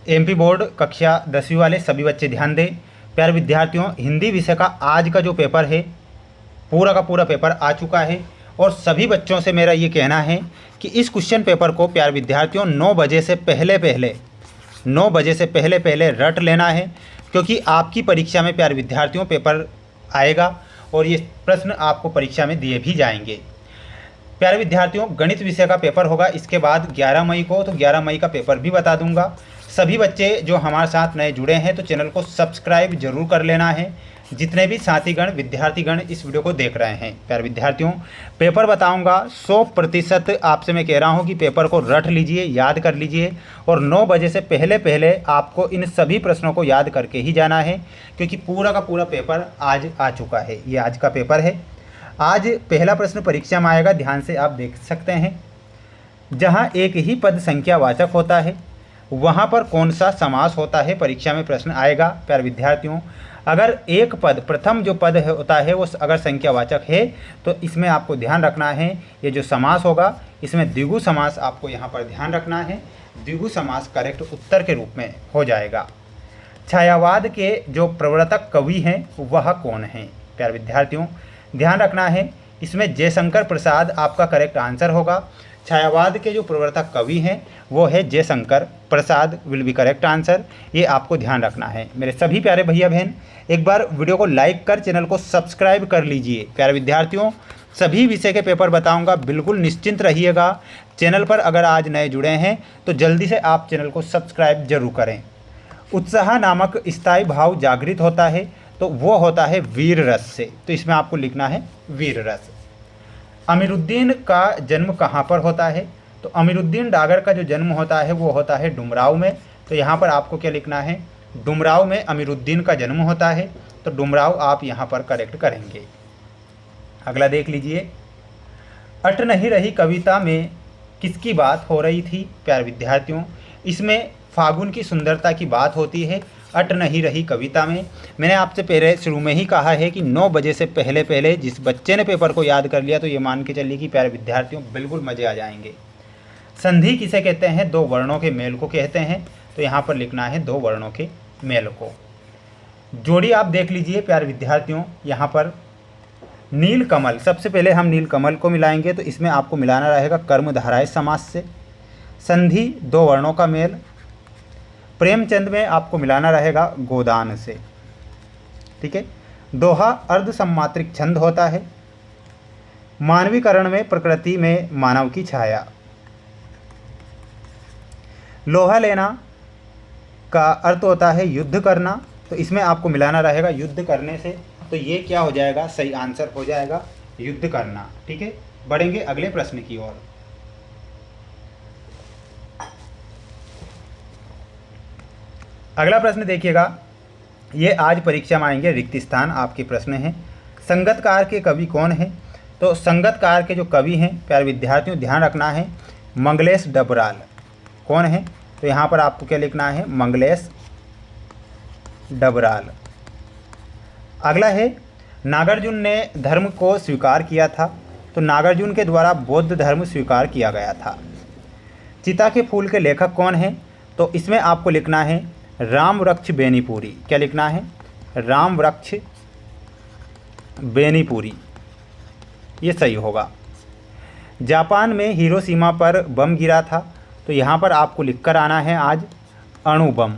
MP board कक्षा 10वीं वाले सभी बच्चे ध्यान दें। प्यारे विद्यार्थियों, हिंदी विषय का आज का जो पेपर है पूरा का पूरा पेपर आ चुका है और सभी बच्चों से मेरा ये कहना है कि इस क्वेश्चन पेपर को प्यारे विद्यार्थियों 9 बजे से पहले रट लेना है, क्योंकि आपकी परीक्षा में प्यारे विद्यार्थियों पेपर आएगा और ये प्रश्न आपको परीक्षा में दिए भी जाएंगे। प्यारे विद्यार्थियों, गणित विषय का पेपर होगा इसके बाद 11 मई को, तो 11 मई का पेपर भी बता दूंगा। सभी बच्चे जो हमारे साथ नए जुड़े हैं तो चैनल को सब्सक्राइब जरूर कर लेना है। जितने भी साथीगण विद्यार्थीगण इस वीडियो को देख रहे हैं, प्यारे विद्यार्थियों पेपर बताऊंगा 100% आपसे मैं कह रहा हूं कि पेपर को रट लीजिए, याद कर लीजिए और 9 बजे से पहले आपको इन सभी प्रश्नों को याद करके ही जाना है, क्योंकि पूरा का पूरा पेपर आज आ चुका है। ये आज का पेपर है। आज पहला प्रश्न परीक्षा में आएगा, ध्यान से आप देख सकते हैं। जहाँ एक ही पद संख्यावाचक होता है वहाँ पर कौन सा समास होता है, परीक्षा में प्रश्न आएगा। प्यारे विद्यार्थियों, अगर एक पद प्रथम जो पद होता है वो अगर संख्यावाचक है तो इसमें आपको ध्यान रखना है, ये जो समास होगा इसमें द्विगु समास आपको यहाँ पर ध्यान रखना है। द्विगु समास करेक्ट उत्तर के रूप में हो जाएगा। छायावाद के जो प्रवर्तक कवि हैं वह कौन है? प्यारे विद्यार्थियों ध्यान रखना है, इसमें जयशंकर प्रसाद आपका करेक्ट आंसर होगा। छायावाद के जो प्रवर्तक कवि हैं वो है Jaishankar Prasad, will be correct answer. ये आपको ध्यान रखना है। मेरे सभी प्यारे भैया बहन एक बार वीडियो को लाइक कर चैनल को सब्सक्राइब कर लीजिए। प्यारे विद्यार्थियों, सभी विषय के पेपर बताऊंगा, बिल्कुल निश्चिंत रहिएगा। चैनल पर अगर आज नए जुड़े हैं तो जल्दी से आप चैनल को सब्सक्राइब जरूर करें। उत्साह नामक स्थायी भाव जागृत होता है तो वो होता है वीर रस से, तो इसमें आपको लिखना है वीर रस। अमीरुद्दीन का जन्म कहाँ पर होता है? तो अमीरुद्दीन डागर का जो जन्म होता है वो होता है डुमराव में, तो यहाँ पर आपको क्या लिखना है? डुमराव में अमीरुद्दीन का जन्म होता है, तो डुमराव आप यहाँ पर करेक्ट करेंगे। अगला देख लीजिए, अट नहीं रही कविता में किसकी बात हो रही थी? प्यारे विद्यार्थियों, इसमें फागुन की सुंदरता की बात होती है। अट नहीं रही कविता में मैंने आपसे पहले शुरू में ही कहा है कि 9 बजे से पहले जिस बच्चे ने पेपर को याद कर लिया तो ये मान के चलिए कि प्यारे विद्यार्थियों बिल्कुल मज़े आ जाएंगे। संधि किसे कहते हैं? 2 वर्णों के मेल को कहते हैं, तो यहाँ पर लिखना है 2 वर्णों के मेल को। जोड़ी आप देख लीजिए प्यारे विद्यार्थियों, यहाँ पर नील कमल, सबसे पहले हम नील कमल को मिलाएंगे तो इसमें आपको मिलाना रहेगा कर्मधारय समास से। संधि 2 वर्णों का मेल। प्रेमचंद में आपको मिलाना रहेगा गोदान से, ठीक है। दोहा अर्ध सम्मात्रिक छंद होता है। मानवीकरण में प्रकृति में मानव की छाया। लोहा लेना का अर्थ होता है युद्ध करना, तो इसमें आपको मिलाना रहेगा युद्ध करने से, तो ये क्या हो जाएगा? सही आंसर हो जाएगा युद्ध करना, ठीक है। बढ़ेंगे अगले प्रश्न की ओर। अगला प्रश्न देखिएगा, ये आज परीक्षा में आएंगे, रिक्त स्थान आपके प्रश्न हैं। संगतकार के कवि कौन है? तो संगतकार के जो कवि हैं प्यारे विद्यार्थियों ध्यान रखना है मंगलेश डबराल। कौन है? तो यहाँ पर आपको क्या लिखना है? मंगलेश डबराल। अगला है, नागार्जुन ने धर्म को स्वीकार किया था, तो नागार्जुन के द्वारा बौद्ध धर्म स्वीकार किया गया था। चिता के फूल के लेखक कौन है? तो इसमें आपको लिखना है राम वृक्ष बेनीपुरी। क्या लिखना है? राम वृक्ष बेनीपुरी, ये सही होगा। जापान में हिरोशिमा पर बम गिरा था, तो यहाँ पर आपको लिखकर आना है आज अणु बम।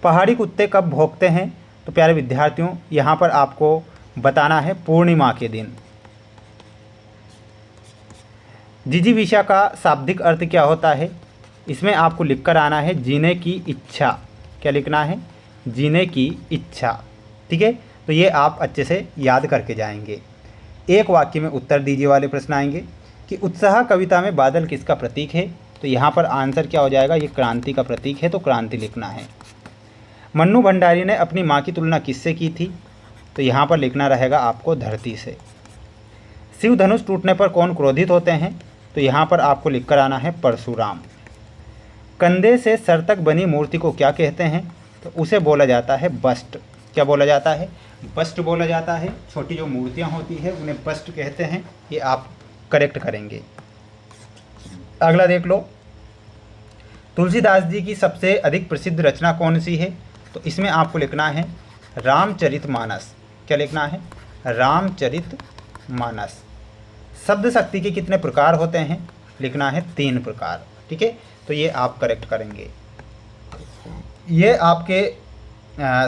पहाड़ी कुत्ते कब भौंकते हैं? तो प्यारे विद्यार्थियों यहाँ पर आपको बताना है पूर्णिमा के दिन। जिजीविषा का शाब्दिक अर्थ क्या होता है? इसमें आपको लिखकर आना है जीने की इच्छा। क्या लिखना है? जीने की इच्छा, ठीक है। तो ये आप अच्छे से याद करके जाएंगे। एक वाक्य में उत्तर दीजिए वाले प्रश्न आएंगे कि उत्साह कविता में बादल किसका प्रतीक है? तो यहाँ पर आंसर क्या हो जाएगा? ये क्रांति का प्रतीक है, तो क्रांति लिखना है। मन्नू भंडारी ने अपनी माँ की तुलना किससे की थी? तो यहाँ पर लिखना रहेगा आपको धरती से। शिव धनुष टूटने पर कौन क्रोधित होते हैं? तो यहाँ पर आपको लिखकर आना है परशुराम। कंधे से सर तक बनी मूर्ति को क्या कहते हैं? तो उसे बोला जाता है बस्ट। क्या बोला जाता है? बस्ट बोला जाता है। छोटी जो मूर्तियाँ होती है उन्हें बस्ट कहते हैं, ये आप करेक्ट करेंगे। अगला देख लो, तुलसीदास जी की सबसे अधिक प्रसिद्ध रचना कौन सी है? तो इसमें आपको लिखना है रामचरितमानस। क्या लिखना है? रामचरितमानस। शब्द शक्ति के कितने प्रकार होते हैं? लिखना है 3 प्रकार। ठीक है, तो ये आप करेक्ट करेंगे। ये आपके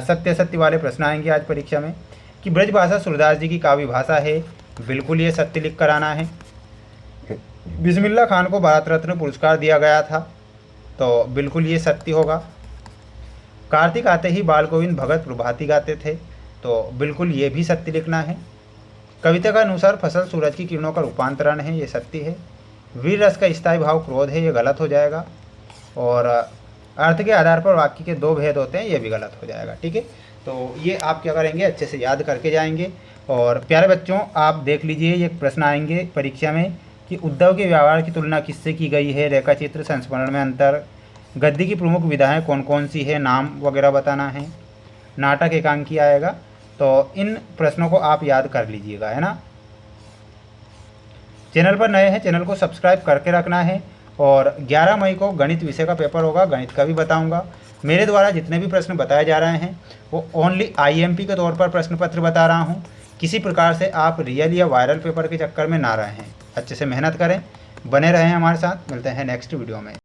सत्य सत्य वाले प्रश्न आएंगे आज परीक्षा में कि ब्रजभाषा सूरदास जी की काव्य भाषा है। बिल्कुल ये सत्य लिख कर आना है। बिस्मिल्लाह खान को भारत रत्न पुरस्कार दिया गया था, तो बिल्कुल ये सत्य होगा। कार्तिक आते ही बाल गोविंद भगत प्रभाती गाते थे, तो बिल्कुल ये भी सत्य लिखना है। कविता का अनुसार फसल सूरज की किरणों का रूपांतरण है, ये सत्य है। वीर रस का स्थायी भाव क्रोध है, ये गलत हो जाएगा। और अर्थ के आधार पर वाक्य के 2 भेद होते हैं, ये भी गलत हो जाएगा। ठीक है, तो ये आप क्या करेंगे, अच्छे से याद करके जाएंगे। और प्यारे बच्चों, आप देख लीजिए, ये प्रश्न आएंगे परीक्षा में कि उद्धव के व्यवहार की तुलना किससे की गई है, रेखाचित्र, संस्मरण में अंतर, गद्य की प्रमुख विधाएं कौन कौन सी है, नाम वगैरह बताना है, नाटक एकांकी आएगा। तो इन प्रश्नों को आप याद कर लीजिएगा, है ना। चैनल पर नए हैं, चैनल को सब्सक्राइब करके रखना है। और 11 मई को गणित विषय का पेपर होगा, गणित का भी बताऊंगा। मेरे द्वारा जितने भी प्रश्न बताए जा रहे हैं वो ओनली IMP के तौर पर प्रश्न पत्र बता रहा हूं। किसी प्रकार से आप रियल या वायरल पेपर के चक्कर में ना रहें। अच्छे से मेहनत करें, बने रहें हमारे साथ। मिलते हैं नेक्स्ट वीडियो में।